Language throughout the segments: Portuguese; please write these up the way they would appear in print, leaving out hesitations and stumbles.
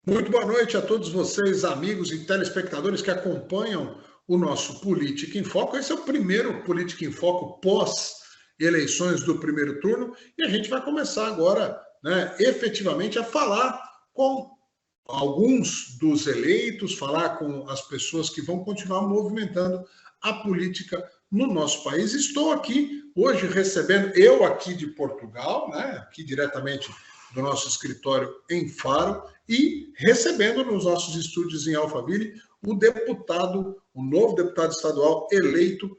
Muito boa noite a todos vocês, amigos e telespectadores que acompanham o nosso Política em Foco. Esse é o primeiro Política em Foco pós-eleições do primeiro turno e a gente vai começar agora, efetivamente, a falar com alguns dos eleitos, falar com as pessoas que vão continuar movimentando a política no nosso país. Estou aqui hoje recebendo, eu aqui de Portugal, aqui diretamente do nosso escritório em Faro, e recebendo nos nossos estúdios em Alphaville o novo deputado estadual eleito,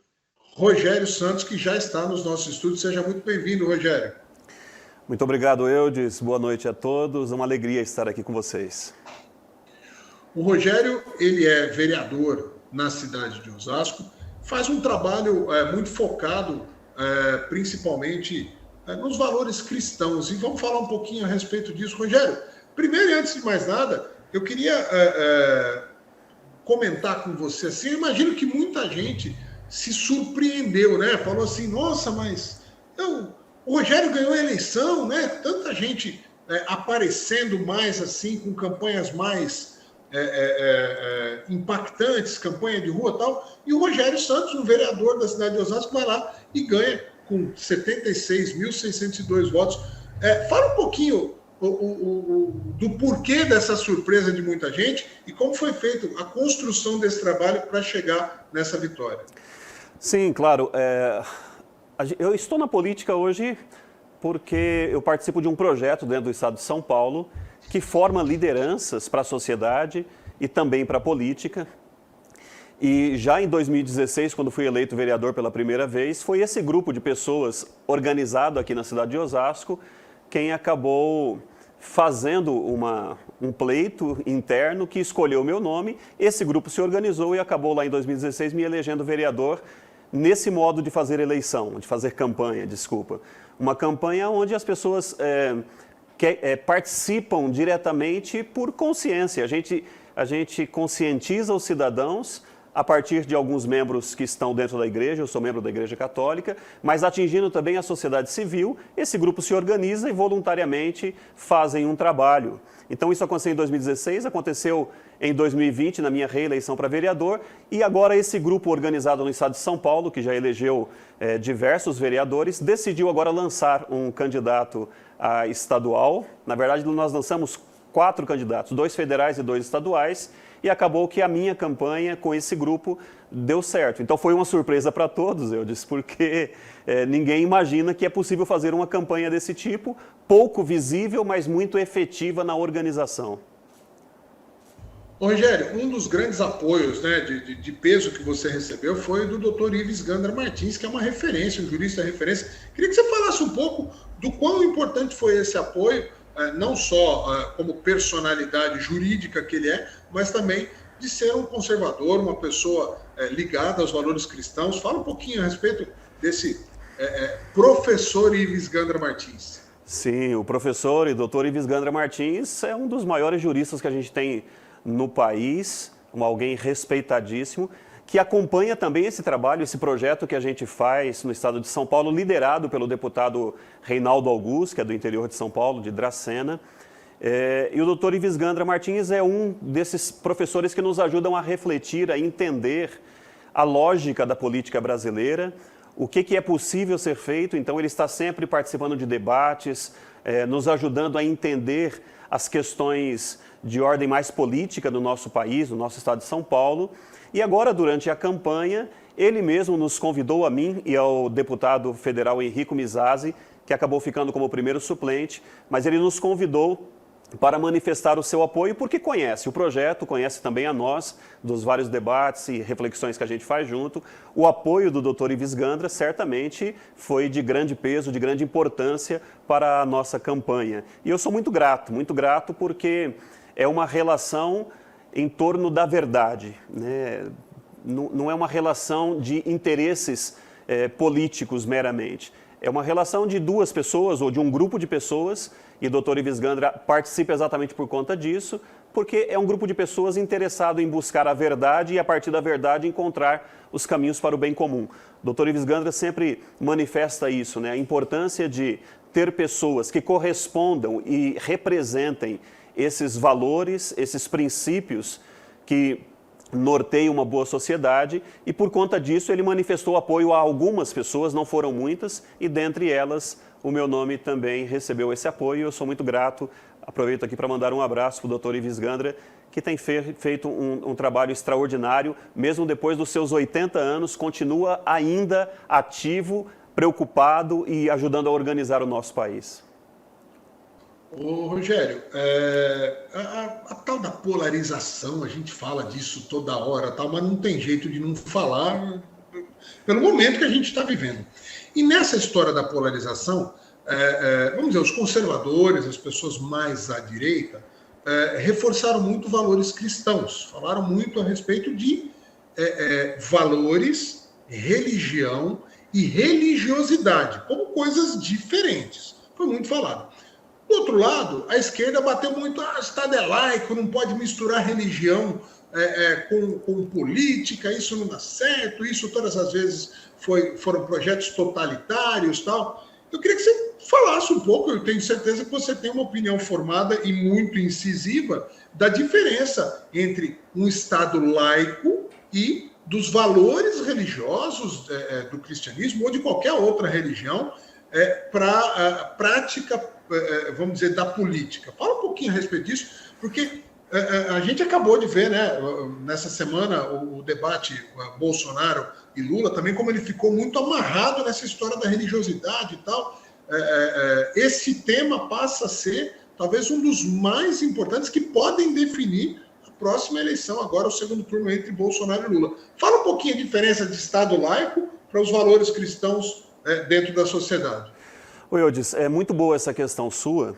Rogério Santos, que já está nos nossos estúdios. Seja muito bem-vindo, Rogério. Muito obrigado, Eudes. Boa noite a todos. É uma alegria estar aqui com vocês. O Rogério, ele é vereador na cidade de Osasco, faz um trabalho muito focado, principalmente nos valores cristãos. E vamos falar um pouquinho a respeito disso. Rogério, primeiro e antes de mais nada, eu queria comentar com você assim, eu imagino que muita gente se surpreendeu, falou assim, nossa, mas o Rogério ganhou a eleição, tanta gente aparecendo mais assim, com campanhas mais impactantes, campanha de rua e tal, e o Rogério Santos, um vereador da cidade de Osasco, vai lá e ganha com 76.602 votos. Fala um pouquinho do porquê dessa surpresa de muita gente e como foi feita a construção desse trabalho para chegar nessa vitória. Sim, claro. Eu estou na política hoje porque eu participo de um projeto dentro do estado de São Paulo que forma lideranças para a sociedade e também para a política. E já em 2016, quando fui eleito vereador pela primeira vez, foi esse grupo de pessoas organizado aqui na cidade de Osasco quem acabou fazendo um pleito interno que escolheu o meu nome. Esse grupo se organizou e acabou lá em 2016 me elegendo vereador nesse modo de fazer eleição, de fazer campanha, desculpa. Uma campanha onde as pessoas participam diretamente por consciência. A gente conscientiza os cidadãos a partir de alguns membros que estão dentro da igreja, eu sou membro da Igreja Católica, mas atingindo também a sociedade civil, esse grupo se organiza e voluntariamente fazem um trabalho. Então isso aconteceu em 2016, aconteceu em 2020, na minha reeleição para vereador, e agora esse grupo organizado no estado de São Paulo, que já elegeu diversos vereadores, decidiu agora lançar um candidato estadual. Na verdade, nós lançamos 4 candidatos, 2 federais e 2 estaduais, e acabou que a minha campanha com esse grupo deu certo. Então foi uma surpresa para todos, eu disse, porque ninguém imagina que é possível fazer uma campanha desse tipo, pouco visível, mas muito efetiva na organização. Rogério, um dos grandes apoios de peso que você recebeu foi do Dr. Ives Gandra Martins, que é uma referência, um jurista referência. Queria que você falasse um pouco do quão importante foi esse apoio, não só como personalidade jurídica que ele é, mas também de ser um conservador, uma pessoa ligada aos valores cristãos. Fala um pouquinho a respeito desse professor Ives Gandra Martins. Sim, o professor e doutor Ives Gandra Martins é um dos maiores juristas que a gente tem no país, alguém respeitadíssimo, que acompanha também esse trabalho, esse projeto que a gente faz no estado de São Paulo, liderado pelo deputado Reinaldo Augusto, que é do interior de São Paulo, de Dracena. E o doutor Ives Gandra Martins é um desses professores que nos ajudam a refletir, a entender a lógica da política brasileira, o que é possível ser feito. Então ele está sempre participando de debates, nos ajudando a entender as questões de ordem mais política do nosso país, do nosso estado de São Paulo. E agora, durante a campanha, ele mesmo nos convidou, a mim e ao deputado federal Henrico Mizasi, que acabou ficando como primeiro suplente, mas ele nos convidou para manifestar o seu apoio, porque conhece o projeto, conhece também a nós, dos vários debates e reflexões que a gente faz junto. O apoio do Dr. Ives Gandra certamente foi de grande peso, de grande importância para a nossa campanha. E eu sou muito grato porque é uma relação em torno da verdade, não é uma relação de interesses políticos meramente. É uma relação de 2 pessoas ou de um grupo de pessoas, e o Dr. Ives Gandra participa exatamente por conta disso, porque é um grupo de pessoas interessado em buscar a verdade e, a partir da verdade, encontrar os caminhos para o bem comum. O Dr. Ives Gandra sempre manifesta isso, a importância de ter pessoas que correspondam e representem esses valores, esses princípios que norteiam uma boa sociedade, e por conta disso ele manifestou apoio a algumas pessoas, não foram muitas, e dentre elas o meu nome também recebeu esse apoio. Eu sou muito grato. Aproveito aqui para mandar um abraço para o Dr. Ives Gandra, que tem feito um trabalho extraordinário, mesmo depois dos seus 80 anos, continua ainda ativo, preocupado e ajudando a organizar o nosso país. Ô, Rogério, a tal da polarização, a gente fala disso toda hora, tal, mas não tem jeito de não falar pelo momento que a gente está vivendo. E nessa história da polarização, vamos dizer, os conservadores, as pessoas mais à direita, reforçaram muito valores cristãos, falaram muito a respeito de valores, religião e religiosidade, como coisas diferentes. Foi muito falado. Do outro lado, a esquerda bateu muito, Estado é laico, não pode misturar religião com política, isso não dá certo, isso todas as vezes foram projetos totalitários e tal. Eu queria que você falasse um pouco, eu tenho certeza que você tem uma opinião formada e muito incisiva da diferença entre um Estado laico e dos valores religiosos do cristianismo ou de qualquer outra religião para a prática, vamos dizer, da política. Fala um pouquinho a respeito disso, porque a gente acabou de ver, né, nessa semana, o debate Bolsonaro e Lula, também como ele ficou muito amarrado nessa história da religiosidade e tal. Esse tema passa a ser, talvez, um dos mais importantes que podem definir a próxima eleição, agora o segundo turno entre Bolsonaro e Lula. Fala um pouquinho a diferença de Estado laico para os valores cristãos dentro da sociedade. Oi, Eudes, é muito boa essa questão sua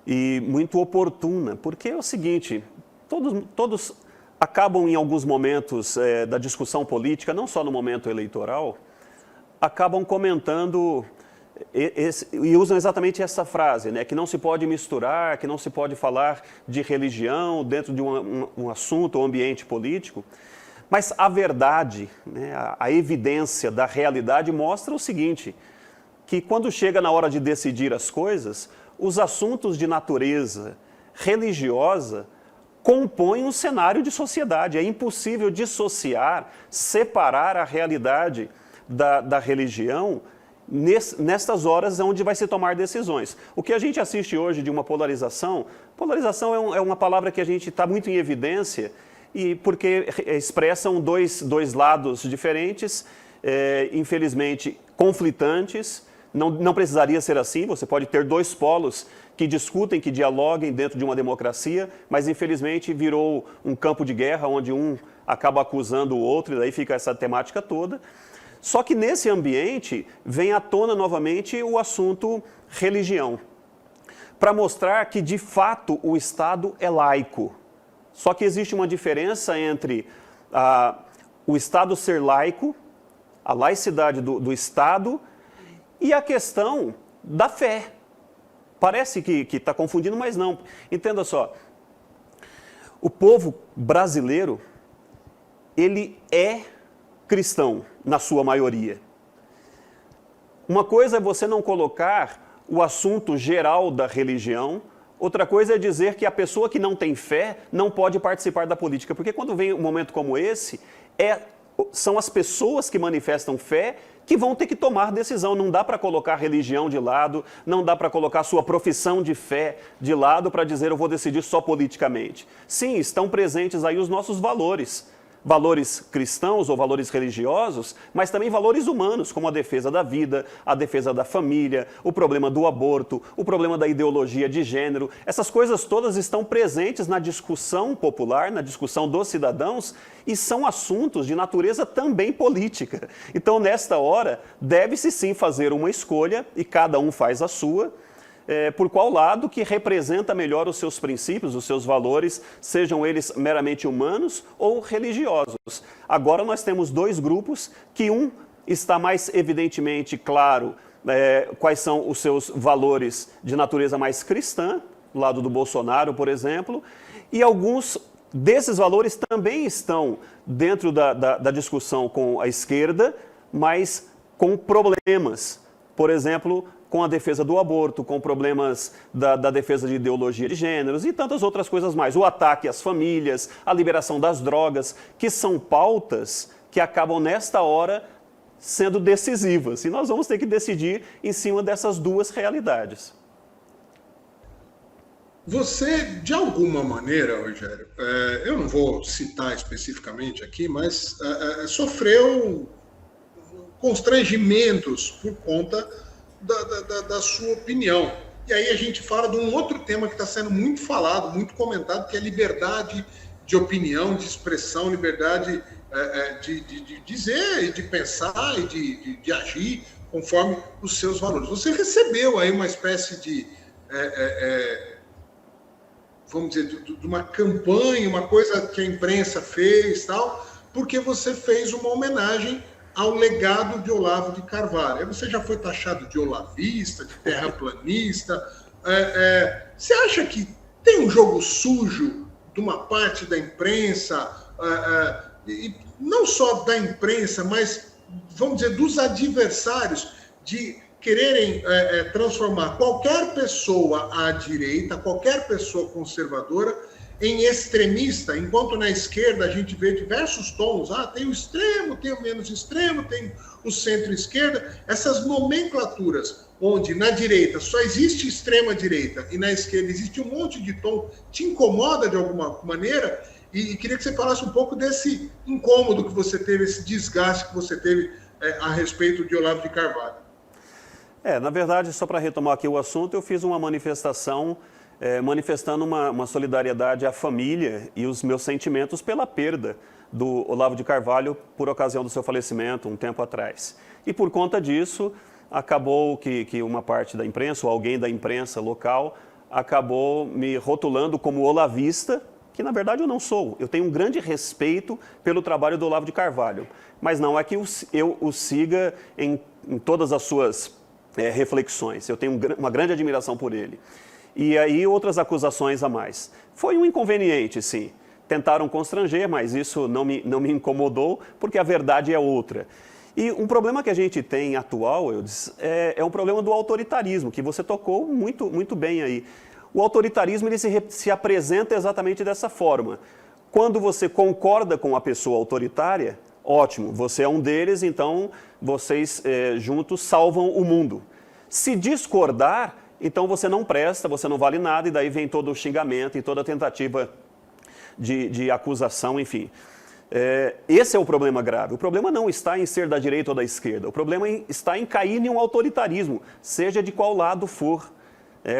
e muito oportuna, porque é o seguinte, todos acabam em alguns momentos da discussão política, não só no momento eleitoral, acabam comentando e usam exatamente essa frase, né, que não se pode misturar, que não se pode falar de religião dentro de um assunto ou ambiente político. Mas a verdade, né, a evidência da realidade mostra o seguinte, que quando chega na hora de decidir as coisas, os assuntos de natureza religiosa compõem um cenário de sociedade. É impossível dissociar, separar a realidade da religião nestas horas onde vai se tomar decisões. O que a gente assiste hoje de uma polarização é uma palavra que a gente está muito em evidência, e porque expressam dois lados diferentes, infelizmente conflitantes. Não precisaria ser assim, você pode ter dois polos que discutem, que dialoguem dentro de uma democracia, mas infelizmente virou um campo de guerra onde um acaba acusando o outro e daí fica essa temática toda. Só que nesse ambiente vem à tona novamente o assunto religião, para mostrar que de fato o Estado é laico. Só que existe uma diferença entre o Estado ser laico, a laicidade do Estado, e a questão da fé. Parece que está confundindo, mas não. Entenda só, o povo brasileiro, ele é cristão, na sua maioria. Uma coisa é você não colocar o assunto geral da religião, outra coisa é dizer que a pessoa que não tem fé não pode participar da política, porque quando vem um momento como esse, são as pessoas que manifestam fé que vão ter que tomar decisão. Não dá para colocar religião de lado, não dá para colocar sua profissão de fé de lado para dizer eu vou decidir só politicamente. Sim, estão presentes aí os nossos valores. Valores cristãos ou valores religiosos, mas também valores humanos, como a defesa da vida, a defesa da família, o problema do aborto, o problema da ideologia de gênero. Essas coisas todas estão presentes na discussão popular, na discussão dos cidadãos, e são assuntos de natureza também política. Então, nesta hora, deve-se sim fazer uma escolha, e cada um faz a sua, por qual lado que representa melhor os seus princípios, os seus valores, sejam eles meramente humanos ou religiosos. Agora nós temos dois grupos, que um está mais evidentemente claro quais são os seus valores de natureza mais cristã, do lado do Bolsonaro, por exemplo, e alguns desses valores também estão dentro da discussão com a esquerda, mas com problemas. Por exemplo, com a defesa do aborto, com problemas da defesa de ideologia de gêneros e tantas outras coisas mais. O ataque às famílias, a liberação das drogas, que são pautas que acabam nesta hora sendo decisivas. E nós vamos ter que decidir em cima dessas duas realidades. Você, de alguma maneira, Rogério, eu não vou citar especificamente aqui, mas sofreu constrangimentos por conta da sua opinião. E aí a gente fala de um outro tema que está sendo muito falado, muito comentado, que é liberdade de opinião, de expressão, liberdade de dizer, de pensar e de agir conforme os seus valores. Você recebeu aí uma espécie de... vamos dizer, de uma campanha, uma coisa que a imprensa fez, tal, porque você fez uma homenagem ao legado de Olavo de Carvalho. Aí você já foi taxado de olavista, de terraplanista. Você acha que tem um jogo sujo de uma parte da imprensa, e não só da imprensa, mas, vamos dizer, dos adversários, de quererem transformar qualquer pessoa à direita, qualquer pessoa conservadora, em extremista, enquanto na esquerda a gente vê diversos tons, tem o extremo, tem o menos extremo, tem o centro-esquerda, essas nomenclaturas, onde na direita só existe extrema-direita e na esquerda existe um monte de tom, te incomoda de alguma maneira? E queria que você falasse um pouco desse incômodo que você teve, esse desgaste que você teve a respeito de Olavo de Carvalho. Na verdade, só para retomar aqui o assunto, eu fiz uma manifestação manifestando uma solidariedade à família e os meus sentimentos pela perda do Olavo de Carvalho por ocasião do seu falecimento, um tempo atrás. E por conta disso, acabou que uma parte da imprensa, ou alguém da imprensa local, acabou me rotulando como olavista, que na verdade eu não sou. Eu tenho um grande respeito pelo trabalho do Olavo de Carvalho, mas não é que eu o siga em todas as suas reflexões. Eu tenho uma grande admiração por ele. E aí outras acusações a mais. Foi um inconveniente, sim. Tentaram constranger, mas isso não me incomodou, porque a verdade é outra. E um problema que a gente tem atual, é um problema do autoritarismo, que você tocou muito, muito bem aí. O autoritarismo ele se apresenta exatamente dessa forma. Quando você concorda com a pessoa autoritária, ótimo, você é um deles, então vocês juntos salvam o mundo. Se discordar, então você não presta, você não vale nada, e daí vem todo o xingamento e toda a tentativa de acusação, enfim. Esse é o problema grave. O problema não está em ser da direita ou da esquerda, o problema está em cair em um autoritarismo, seja de qual lado for.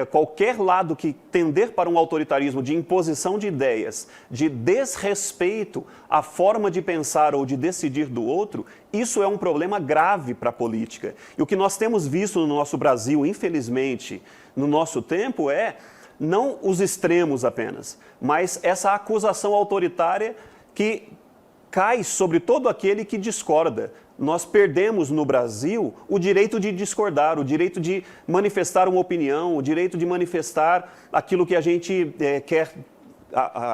Qualquer lado que tender para um autoritarismo de imposição de ideias, de desrespeito à forma de pensar ou de decidir do outro, isso é um problema grave para a política. E o que nós temos visto no nosso Brasil, infelizmente, no nosso tempo, não os extremos apenas, mas essa acusação autoritária que cai sobre todo aquele que discorda. Nós perdemos no Brasil o direito de discordar, o direito de manifestar uma opinião, o direito de manifestar aquilo que a gente quer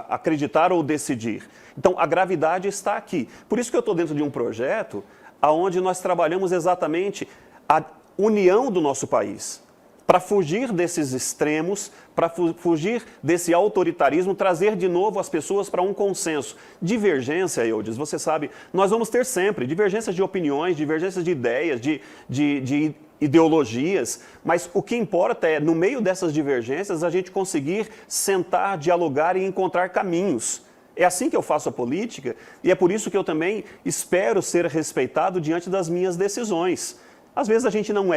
acreditar ou decidir. Então, a gravidade está aqui. Por isso que eu estou dentro de um projeto onde nós trabalhamos exatamente a união do nosso país, para fugir desses extremos, para fugir desse autoritarismo, trazer de novo as pessoas para um consenso. Divergência, Eudes, você sabe, nós vamos ter sempre divergências de opiniões, divergências de ideias, de ideologias, mas o que importa é, no meio dessas divergências, a gente conseguir sentar, dialogar e encontrar caminhos. É assim que eu faço a política e é por isso que eu também espero ser respeitado diante das minhas decisões. Às vezes a gente não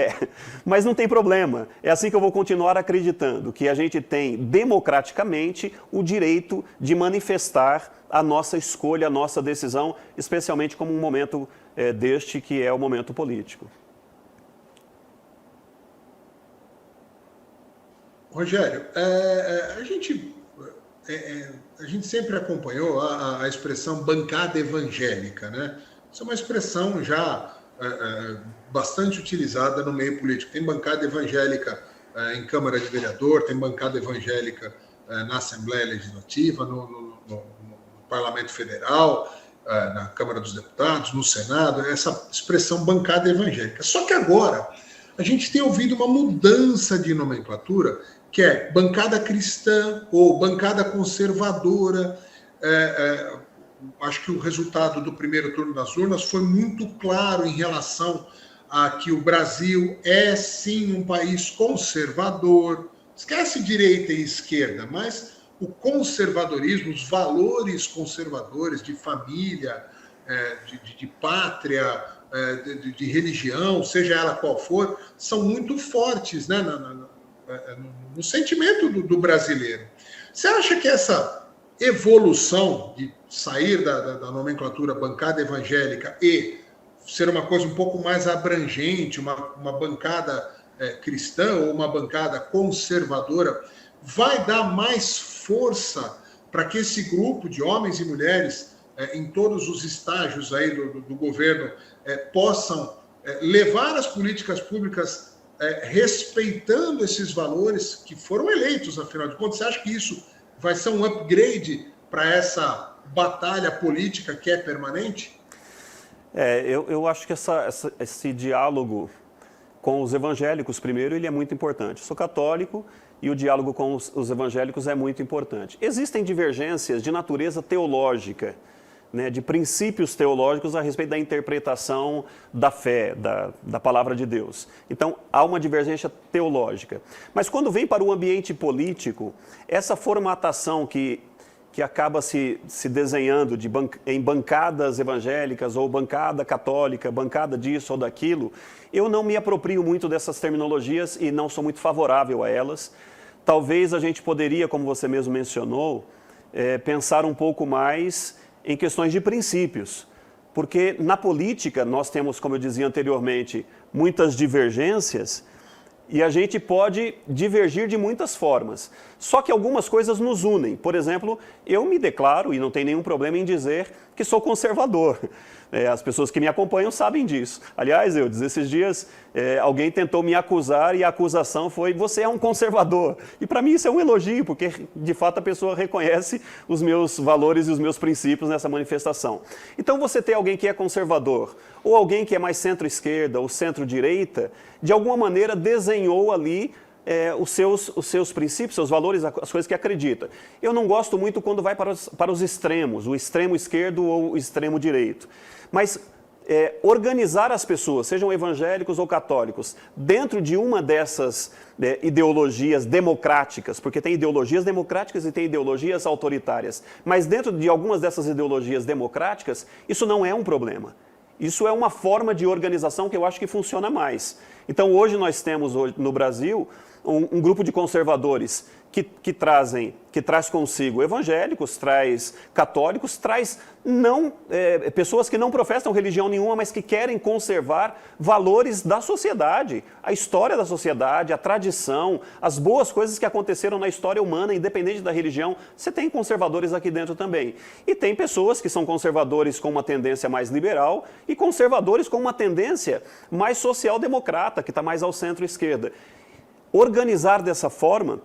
mas não tem problema. É assim que eu vou continuar acreditando, que a gente tem democraticamente o direito de manifestar a nossa escolha, a nossa decisão, especialmente como um momento deste que é o momento político. Rogério, a gente sempre acompanhou a expressão bancada evangélica, né? Isso é uma expressão já bastante utilizada no meio político. Tem bancada evangélica em Câmara de Vereador, tem bancada evangélica na Assembleia Legislativa, no Parlamento Federal, na Câmara dos Deputados, no Senado, essa expressão bancada evangélica. Só que agora a gente tem ouvido uma mudança de nomenclatura, que é bancada cristã ou bancada conservadora. Acho que o resultado do primeiro turno das urnas foi muito claro em relação a que o Brasil é, sim, um país conservador. Esquece direita e esquerda, mas o conservadorismo, os valores conservadores de família, de pátria, de religião, seja ela qual for, são muito fortes, né, no sentimento do brasileiro. Você acha que essa evolução de sair da nomenclatura bancada evangélica e ser uma coisa um pouco mais abrangente, uma bancada cristã ou uma bancada conservadora, vai dar mais força para que esse grupo de homens e mulheres em todos os estágios aí do governo possam levar as políticas públicas respeitando esses valores que foram eleitos, afinal de contas? Você acha que isso vai ser um upgrade para essa batalha política que é permanente? Eu acho que esse diálogo com os evangélicos, primeiro, ele é muito importante. Eu sou católico e o diálogo com os evangélicos é muito importante. Existem divergências de natureza teológica, né, de princípios teológicos a respeito da interpretação da fé, da palavra de Deus. Então, há uma divergência teológica. Mas quando vem para o ambiente político, essa formatação que acaba se desenhando em bancadas evangélicas ou bancada católica, bancada disso ou daquilo, eu não me aproprio muito dessas terminologias e não sou muito favorável a elas. Talvez a gente poderia, como você mesmo mencionou, pensar um pouco mais em questões de princípios, porque na política nós temos, como eu dizia anteriormente, muitas divergências e a gente pode divergir de muitas formas. Só que algumas coisas nos unem. Por exemplo, eu me declaro, e não tem nenhum problema em dizer, que sou conservador. As pessoas que me acompanham sabem disso. Aliás, esses dias, alguém tentou me acusar e a acusação foi: você é um conservador. E para mim isso é um elogio, porque de fato a pessoa reconhece os meus valores e os meus princípios nessa manifestação. Então você ter alguém que é conservador, ou alguém que é mais centro-esquerda ou centro-direita, de alguma maneira desenhou ali os seus princípios, seus valores, as coisas que acredita. Eu não gosto muito quando vai para os extremos, o extremo esquerdo ou o extremo direito. Mas organizar as pessoas, sejam evangélicos ou católicos, dentro de uma dessas ideologias democráticas, porque tem ideologias democráticas e tem ideologias autoritárias, mas dentro de algumas dessas ideologias democráticas, isso não é um problema. Isso é uma forma de organização que eu acho que funciona mais. Então, hoje nós temos no Brasil um grupo de conservadores que traz consigo evangélicos, traz católicos, traz pessoas que não professam religião nenhuma, mas que querem conservar valores da sociedade, a história da sociedade, a tradição, as boas coisas que aconteceram na história humana, independente da religião. Você tem conservadores aqui dentro também. E tem pessoas que são conservadores com uma tendência mais liberal e conservadores com uma tendência mais social-democrata, que está mais ao centro-esquerda. Organizar dessa forma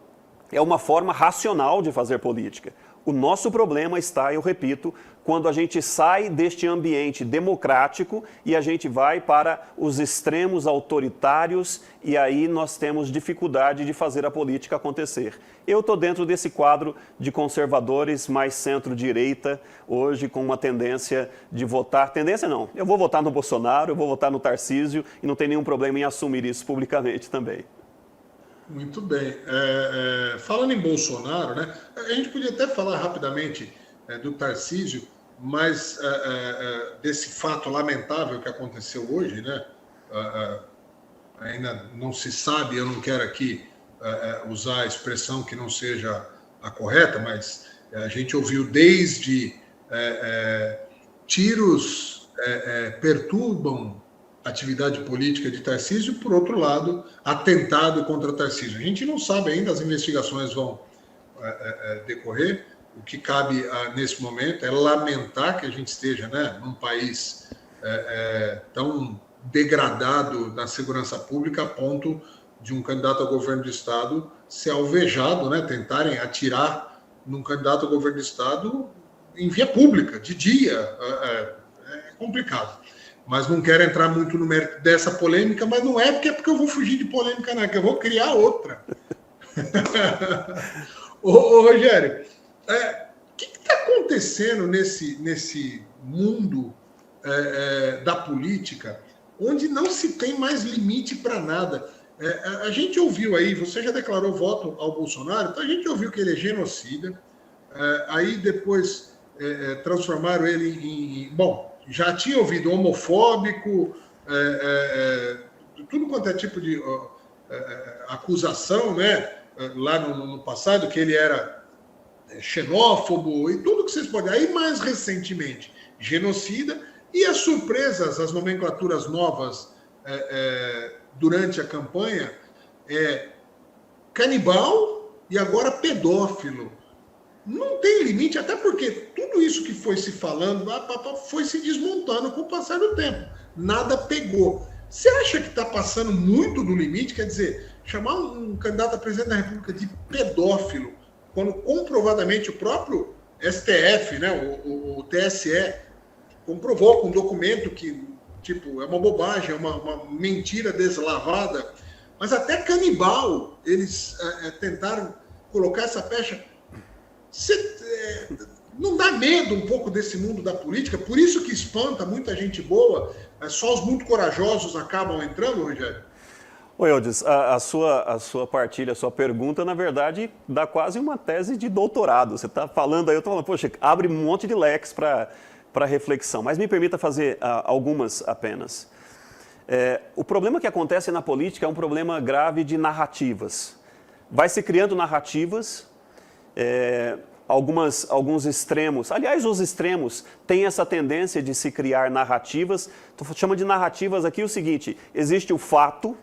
é uma forma racional de fazer política. O nosso problema está, eu repito, quando a gente sai deste ambiente democrático e a gente vai para os extremos autoritários e aí nós temos dificuldade de fazer a política acontecer. Eu estou dentro desse quadro de conservadores mais centro-direita, hoje com uma tendência de votar... Tendência não, eu vou votar no Bolsonaro, eu vou votar no Tarcísio e não tem nenhum problema em assumir isso publicamente também. Muito bem. Falando em Bolsonaro, né, a gente podia até falar rapidamente do Tarcísio, mas desse fato lamentável que aconteceu hoje, né? Ainda não se sabe, eu não quero aqui usar a expressão que não seja a correta, mas a gente ouviu desde tiros perturbam a atividade política de Tarcísio, por outro lado, atentado contra Tarcísio. A gente não sabe ainda, as investigações vão decorrer. O que cabe nesse momento é lamentar que a gente esteja, né, num país tão degradado na segurança pública a ponto de um candidato a governo do Estado ser alvejado, né, tentarem atirar num candidato a governo do Estado em via pública, de dia. É complicado. Mas não quero entrar muito no mérito dessa polêmica, mas não é porque eu vou fugir de polêmica, não, é que eu vou criar outra. ô, Rogério, o que está acontecendo nesse mundo da política, onde não se tem mais limite para nada? A gente ouviu aí, você já declarou voto ao Bolsonaro, então a gente ouviu que ele é genocida, aí depois transformaram ele em... Bom, já tinha ouvido homofóbico, tudo quanto é tipo de acusação, né? Lá no passado, que ele era xenófobo e tudo que vocês podem... Aí, mais recentemente, genocida, e as surpresas, as nomenclaturas novas durante a campanha, canibal e agora pedófilo. Não tem limite, até porque tudo isso que foi se falando foi se desmontando com o passar do tempo. Nada pegou. Você acha que está passando muito do limite? Quer dizer, chamar um candidato a presidente da República de pedófilo, quando comprovadamente o próprio STF, né, o TSE, comprovou com um documento que, tipo, é uma bobagem, é uma mentira deslavada, mas até canibal eles tentaram colocar essa pecha. Não dá medo um pouco desse mundo da política? Por isso que espanta muita gente boa, só os muito corajosos acabam entrando, Rogério? Oi, Eudes, a sua partilha, a sua pergunta, na verdade, dá quase uma tese de doutorado. Você está falando aí, eu estou falando, poxa, abre um monte de leques para reflexão. Mas me permita fazer algumas apenas. O problema que acontece na política é um problema grave de narrativas. Vai se criando narrativas... alguns extremos. Aliás, os extremos têm essa tendência de se criar narrativas. Chama de narrativas aqui o seguinte: existe o fato,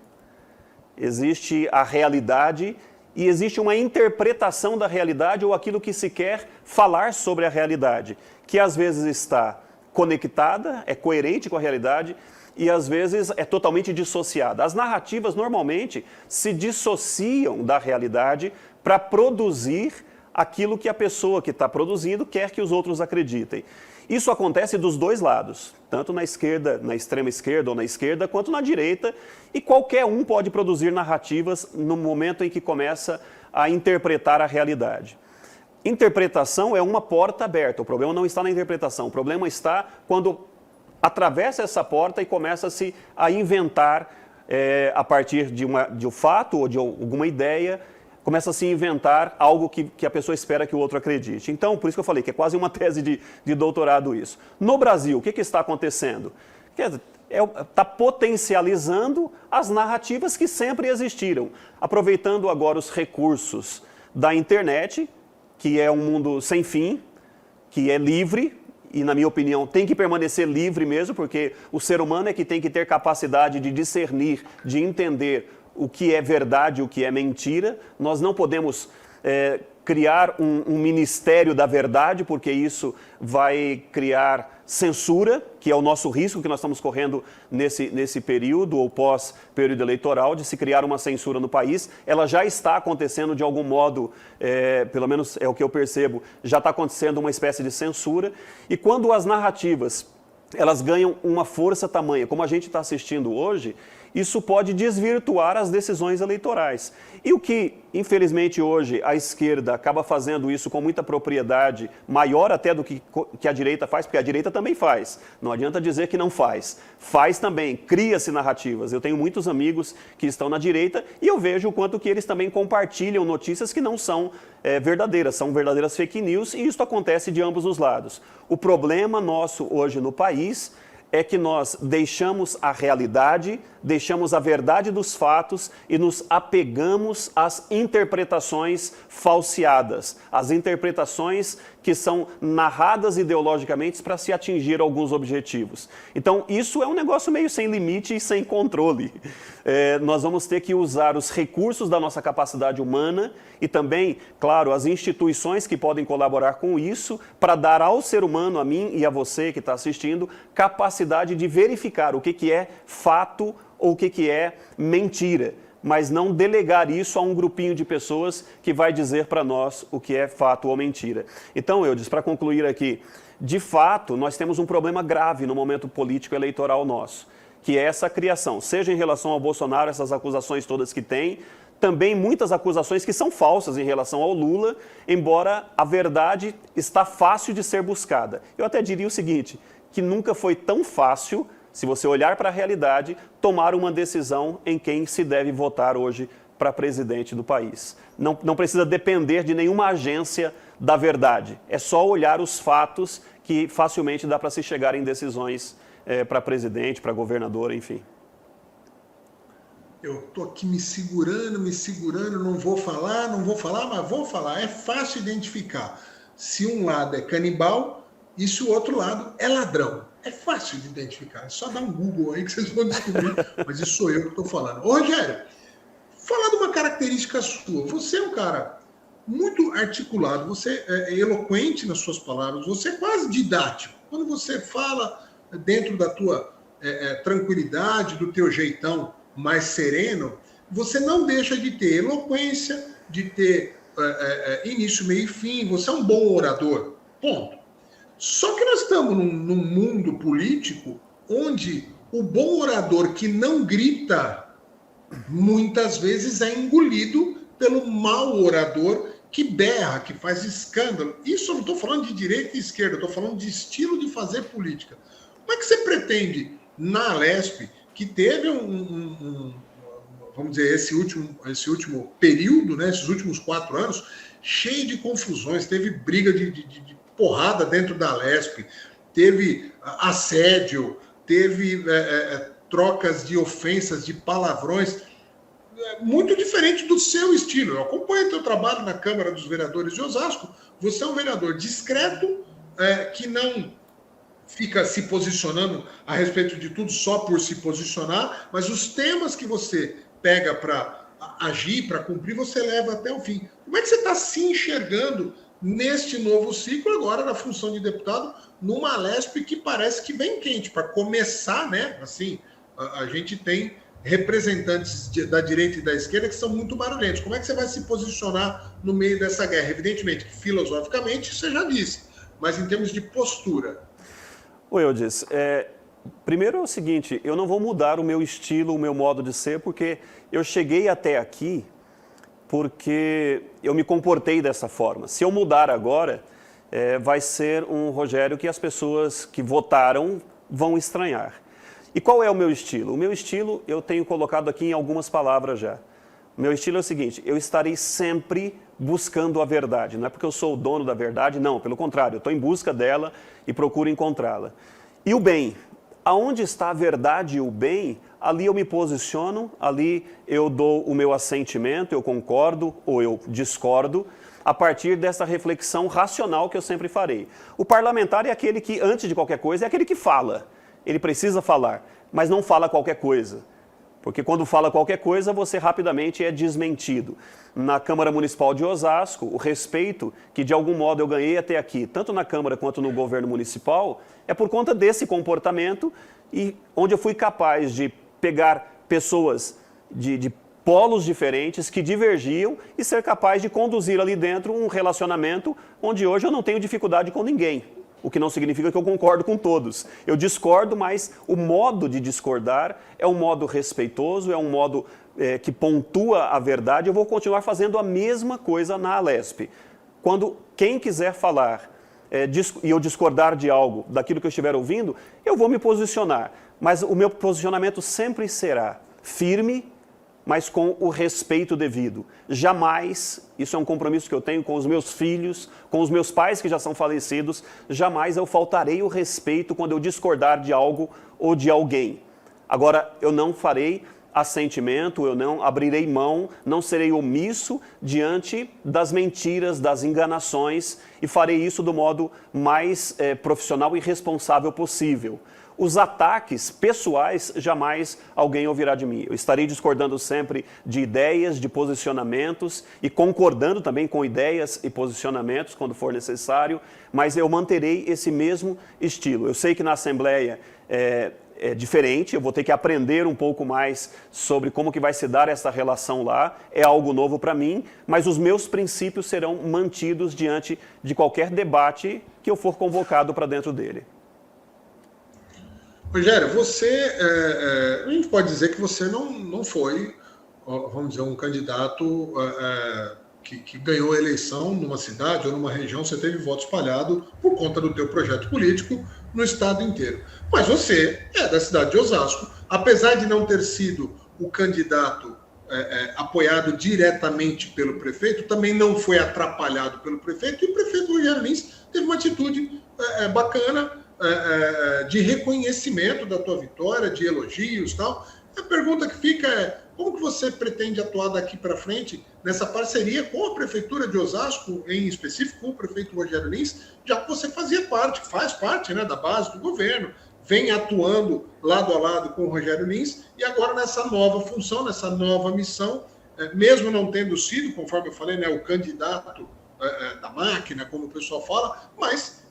existe a realidade e existe uma interpretação da realidade ou aquilo que se quer falar sobre a realidade, que às vezes está conectada, é coerente com a realidade e às vezes é totalmente dissociada. As narrativas normalmente se dissociam da realidade para produzir aquilo que a pessoa que está produzindo quer que os outros acreditem. Isso acontece dos dois lados, tanto na esquerda, na extrema esquerda ou na esquerda, quanto na direita, e qualquer um pode produzir narrativas no momento em que começa a interpretar a realidade. Interpretação é uma porta aberta, o problema não está na interpretação, o problema está quando atravessa essa porta e começa-se a inventar, a partir de um fato ou de alguma ideia, começa a se inventar algo que a pessoa espera que o outro acredite. Então, por isso que eu falei que é quase uma tese de doutorado isso. No Brasil, o que está acontecendo? Está potencializando as narrativas que sempre existiram, aproveitando agora os recursos da internet, que é um mundo sem fim, que é livre, e na minha opinião tem que permanecer livre mesmo, porque o ser humano é que tem que ter capacidade de discernir, de entender o que é verdade e o que é mentira. Nós não podemos criar um ministério da verdade, porque isso vai criar censura, que é o nosso risco que nós estamos correndo nesse período, ou pós-período eleitoral, de se criar uma censura no país. Ela já está acontecendo de algum modo, pelo menos é o que eu percebo, já está acontecendo uma espécie de censura. E quando as narrativas elas ganham uma força tamanha, como a gente está assistindo hoje, isso pode desvirtuar as decisões eleitorais. E o que, infelizmente, hoje a esquerda acaba fazendo isso com muita propriedade, maior até do que a direita faz, porque a direita também faz. Não adianta dizer que não faz. Faz também, cria-se narrativas. Eu tenho muitos amigos que estão na direita e eu vejo o quanto que eles também compartilham notícias que não são verdadeiras, são verdadeiras fake news, e isso acontece de ambos os lados. O problema nosso hoje no país é que nós deixamos a realidade, deixamos a verdade dos fatos e nos apegamos às interpretações falseadas, às interpretações que são narradas ideologicamente para se atingir alguns objetivos. Então, isso é um negócio meio sem limite e sem controle. Nós vamos ter que usar os recursos da nossa capacidade humana e também, claro, as instituições que podem colaborar com isso para dar ao ser humano, a mim e a você que está assistindo, capacidade de verificar o que é fato ou o que é mentira. mas não delegar isso a um grupinho de pessoas que vai dizer para nós o que é fato ou mentira. Então, Eudes, para concluir aqui, de fato, nós temos um problema grave no momento político eleitoral nosso, que é essa criação, seja em relação ao Bolsonaro, essas acusações todas que tem, também muitas acusações que são falsas em relação ao Lula, embora a verdade está fácil de ser buscada. Eu até diria o seguinte, que nunca foi tão fácil, se você olhar para a realidade, tomar uma decisão em quem se deve votar hoje para presidente do país. Não precisa depender de nenhuma agência da verdade. É só olhar os fatos que facilmente dá para se chegar em decisões para presidente, para governador, enfim. Eu estou aqui me segurando, não vou falar, mas vou falar. É fácil identificar se um lado é canibal e se o outro lado é ladrão. É fácil de identificar, é só dar um Google aí que vocês vão descobrir, mas isso sou eu que estou falando. Ô, Rogério, fala de uma característica sua. Você é um cara muito articulado, você é eloquente nas suas palavras, você é quase didático. Quando você fala dentro da tua tranquilidade, do teu jeitão mais sereno, você não deixa de ter eloquência, de ter início, meio e fim, você é um bom orador, ponto. Só que nós estamos num mundo político onde o bom orador que não grita, muitas vezes é engolido pelo mau orador que berra, que faz escândalo. Isso eu não estou falando de direita e esquerda, eu estou falando de estilo de fazer política. Como é que você pretende, na Alesp, que teve vamos dizer, esse último período, né, esses últimos 4 anos, cheio de confusões, teve briga de porrada dentro da Alesp, teve assédio, teve trocas de ofensas, de palavrões, muito diferente do seu estilo. Eu acompanho o teu trabalho na Câmara dos Vereadores de Osasco, você é um vereador discreto, que não fica se posicionando a respeito de tudo só por se posicionar, mas os temas que você pega para agir, para cumprir, você leva até o fim. Como é que você está se enxergando neste novo ciclo agora na função de deputado, numa Alesp que parece que vem quente? Para começar, né? Assim, a gente tem representantes da direita e da esquerda que são muito barulhentos. Como é que você vai se posicionar no meio dessa guerra? Evidentemente que filosoficamente você já disse, mas em termos de postura. Oi, Eudes, primeiro é o seguinte, eu não vou mudar o meu estilo, o meu modo de ser, porque eu cheguei até aqui porque eu me comportei dessa forma. Se eu mudar agora, vai ser um Rogério que as pessoas que votaram vão estranhar. E qual é o meu estilo? O meu estilo eu tenho colocado aqui em algumas palavras já. O meu estilo é o seguinte, eu estarei sempre buscando a verdade. Não é porque eu sou o dono da verdade, não, pelo contrário, eu estou em busca dela e procuro encontrá-la. E o bem, aonde está a verdade e o bem, ali eu me posiciono, ali eu dou o meu assentimento, eu concordo ou eu discordo, a partir dessa reflexão racional que eu sempre farei. O parlamentar é aquele que, antes de qualquer coisa, é aquele que fala. Ele precisa falar, mas não fala qualquer coisa. Porque quando fala qualquer coisa, você rapidamente é desmentido. Na Câmara Municipal de Osasco, o respeito que de algum modo eu ganhei até aqui, tanto na Câmara quanto no governo municipal, é por conta desse comportamento e onde eu fui capaz de pegar pessoas de polos diferentes que divergiam e ser capaz de conduzir ali dentro um relacionamento onde hoje eu não tenho dificuldade com ninguém. O que não significa que eu concordo com todos. Eu discordo, mas o modo de discordar é um modo respeitoso, é um modo que pontua a verdade. Eu vou continuar fazendo a mesma coisa na Alesp. Quando quem quiser falar e eu discordar de algo, daquilo que eu estiver ouvindo, eu vou me posicionar. Mas o meu posicionamento sempre será firme, mas com o respeito devido. Jamais, isso é um compromisso que eu tenho com os meus filhos, com os meus pais que já são falecidos, jamais eu faltarei o respeito quando eu discordar de algo ou de alguém. Agora, eu não farei assentimento, eu não abrirei mão, não serei omisso diante das mentiras, das enganações e farei isso do modo mais profissional e responsável possível. Os ataques pessoais, jamais alguém ouvirá de mim. Eu estarei discordando sempre de ideias, de posicionamentos e concordando também com ideias e posicionamentos quando for necessário, mas eu manterei esse mesmo estilo. Eu sei que na Assembleia diferente, eu vou ter que aprender um pouco mais sobre como que vai se dar essa relação lá, é algo novo para mim, mas os meus princípios serão mantidos diante de qualquer debate que eu for convocado para dentro dele. Rogério, a gente pode dizer que você não foi, vamos dizer, um candidato que ganhou a eleição numa cidade ou numa região, você teve voto espalhado por conta do teu projeto político no estado inteiro. Mas você é da cidade de Osasco, apesar de não ter sido o candidato apoiado diretamente pelo prefeito, também não foi atrapalhado pelo prefeito, e o prefeito Rogério Lins teve uma atitude bacana de reconhecimento da tua vitória, de elogios e tal. A pergunta que fica é: como que você pretende atuar daqui para frente nessa parceria com a Prefeitura de Osasco, em específico com o prefeito Rogério Lins, já que você faz parte, né, da base do governo, vem atuando lado a lado com o Rogério Lins, e agora nessa nova função, nessa nova missão, mesmo não tendo sido, conforme eu falei, né, o candidato da máquina, como o pessoal fala, mas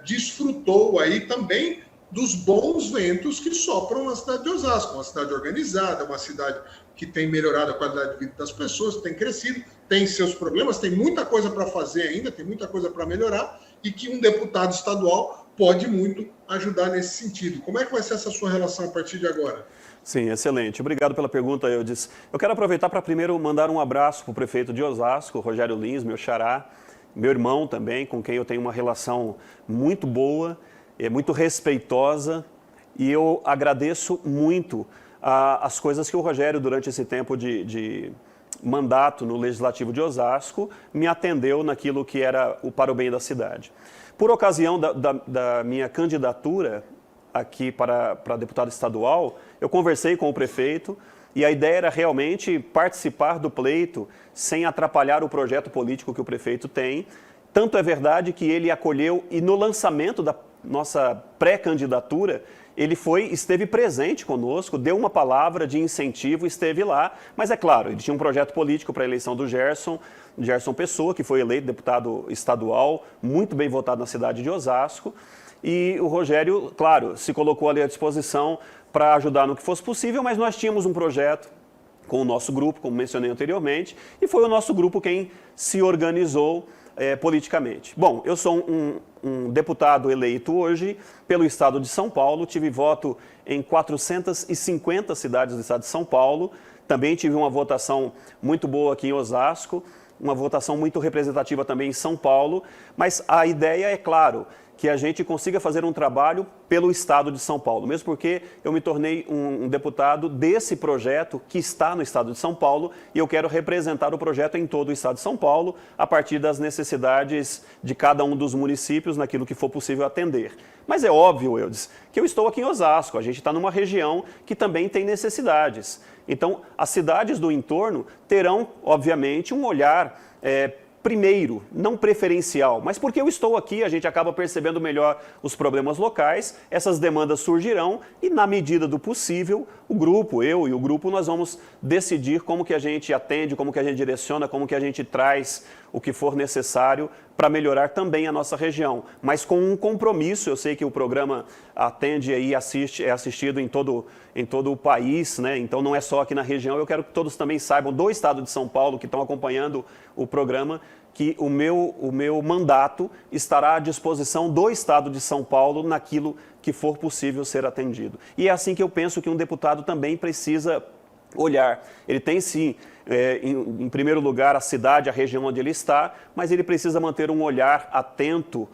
desfrutou aí também dos bons ventos que sopram na cidade de Osasco, uma cidade organizada, uma cidade que tem melhorado a qualidade de vida das pessoas, tem crescido, tem seus problemas, tem muita coisa para fazer ainda, tem muita coisa para melhorar, e que um deputado estadual pode muito ajudar nesse sentido. Como é que vai ser essa sua relação a partir de agora? Sim, excelente. Obrigado pela pergunta, Eudes. Eu quero aproveitar para primeiro mandar um abraço para o prefeito de Osasco, Rogério Lins, meu xará, meu irmão também, com quem eu tenho uma relação muito boa, muito respeitosa, e eu agradeço muito as coisas que o Rogério, durante esse tempo de mandato no Legislativo de Osasco, me atendeu naquilo que era para o bem da cidade. Por ocasião da minha candidatura aqui para deputado estadual, eu conversei com o prefeito, e a ideia era realmente participar do pleito sem atrapalhar o projeto político que o prefeito tem. Tanto é verdade que ele acolheu, e no lançamento da nossa pré-candidatura, ele esteve presente conosco, deu uma palavra de incentivo, esteve lá, mas é claro, ele tinha um projeto político para a eleição do Gerson Pessoa, que foi eleito deputado estadual, muito bem votado na cidade de Osasco, e o Rogério, claro, se colocou ali à disposição para ajudar no que fosse possível, mas nós tínhamos um projeto com o nosso grupo, como mencionei anteriormente, e foi o nosso grupo quem se organizou politicamente. Bom, eu sou um deputado eleito hoje pelo estado de São Paulo, tive voto em 450 cidades do estado de São Paulo, também tive uma votação muito boa aqui em Osasco, uma votação muito representativa também em São Paulo, mas a ideia é, claro, que a gente consiga fazer um trabalho pelo estado de São Paulo, mesmo porque eu me tornei um deputado desse projeto que está no estado de São Paulo, e eu quero representar o projeto em todo o estado de São Paulo, a partir das necessidades de cada um dos municípios, naquilo que for possível atender. Mas é óbvio, Eudes, que eu estou aqui em Osasco, a gente está numa região que também tem necessidades. Então, as cidades do entorno terão, obviamente, um olhar primeiro, não preferencial, mas porque eu estou aqui, a gente acaba percebendo melhor os problemas locais, essas demandas surgirão e, na medida do possível, eu e o grupo, nós vamos decidir como que a gente atende, como que a gente direciona, como que a gente traz o que for necessário para melhorar também a nossa região. Mas com um compromisso, eu sei que o programa atende e é assistido em todo o país, né? Então não é só aqui na região, eu quero que todos também saibam do estado de São Paulo, que estão acompanhando o programa, que o meu mandato estará à disposição do estado de São Paulo naquilo que for possível ser atendido. E é assim que eu penso que um deputado também precisa olhar. Ele tem sim, em primeiro lugar, a cidade, a região onde ele está, mas ele precisa manter um olhar atento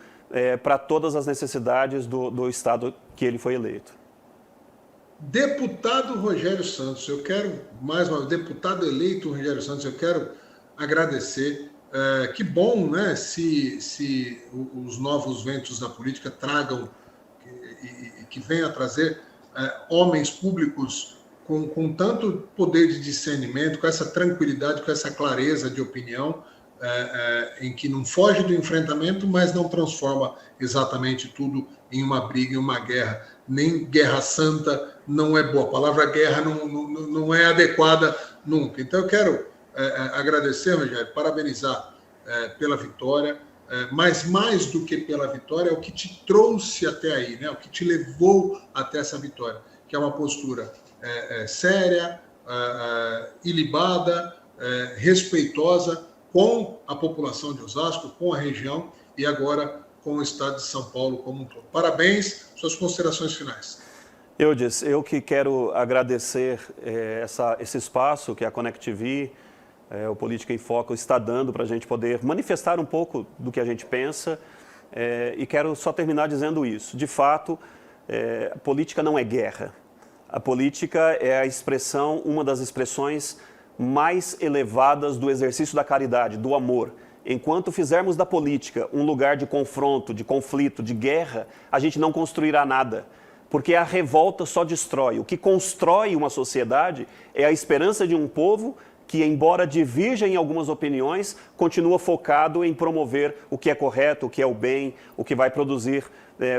para todas as necessidades do estado que ele foi eleito. Deputado Rogério Santos, eu quero, mais uma vez, deputado eleito Rogério Santos, eu quero agradecer. Que bom, né, se os novos ventos da política tragam e que venham a trazer homens públicos com tanto poder de discernimento, com essa tranquilidade, com essa clareza de opinião, em que não foge do enfrentamento, mas não transforma exatamente tudo em uma briga, em uma guerra. Nem guerra santa não é boa. A palavra guerra não é adequada nunca. Então eu quero agradecer, Rogério, parabenizar pela vitória. mas mais do que pela vitória, é o que te trouxe até aí, né? O que te levou até essa vitória, que é uma postura séria, ilibada, respeitosa com a população de Osasco, com a região e agora com o estado de São Paulo como um todo. Parabéns, suas considerações finais. Eudes, eu que quero agradecer esse espaço que a Connect TV, o Política em Foco, está dando para a gente poder manifestar um pouco do que a gente pensa, e quero só terminar dizendo isso. De fato, a política não é guerra. A política é a expressão, uma das expressões mais elevadas do exercício da caridade, do amor. Enquanto fizermos da política um lugar de confronto, de conflito, de guerra, a gente não construirá nada. Porque a revolta só destrói. O que constrói uma sociedade é a esperança de um povo que, embora divirja em algumas opiniões, continua focado em promover o que é correto, o que é o bem, o que vai produzir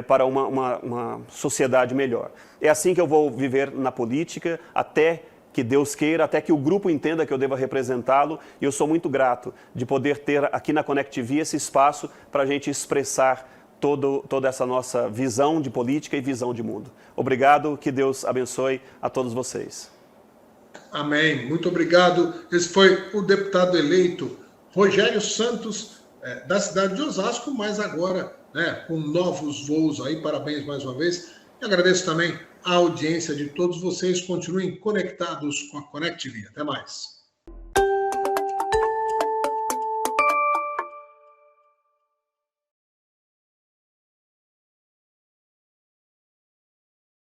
para uma sociedade melhor. É assim que eu vou viver na política, até que Deus queira, até que o grupo entenda que eu deva representá-lo, e eu sou muito grato de poder ter aqui na Connect TV esse espaço para a gente expressar toda essa nossa visão de política e visão de mundo. Obrigado, que Deus abençoe a todos vocês. Amém. Muito obrigado. Esse foi o deputado eleito Rogério Santos, da cidade de Osasco, mas agora, com novos voos aí. Parabéns mais uma vez. E agradeço também a audiência de todos vocês. Continuem conectados com a Connect TV. Até mais.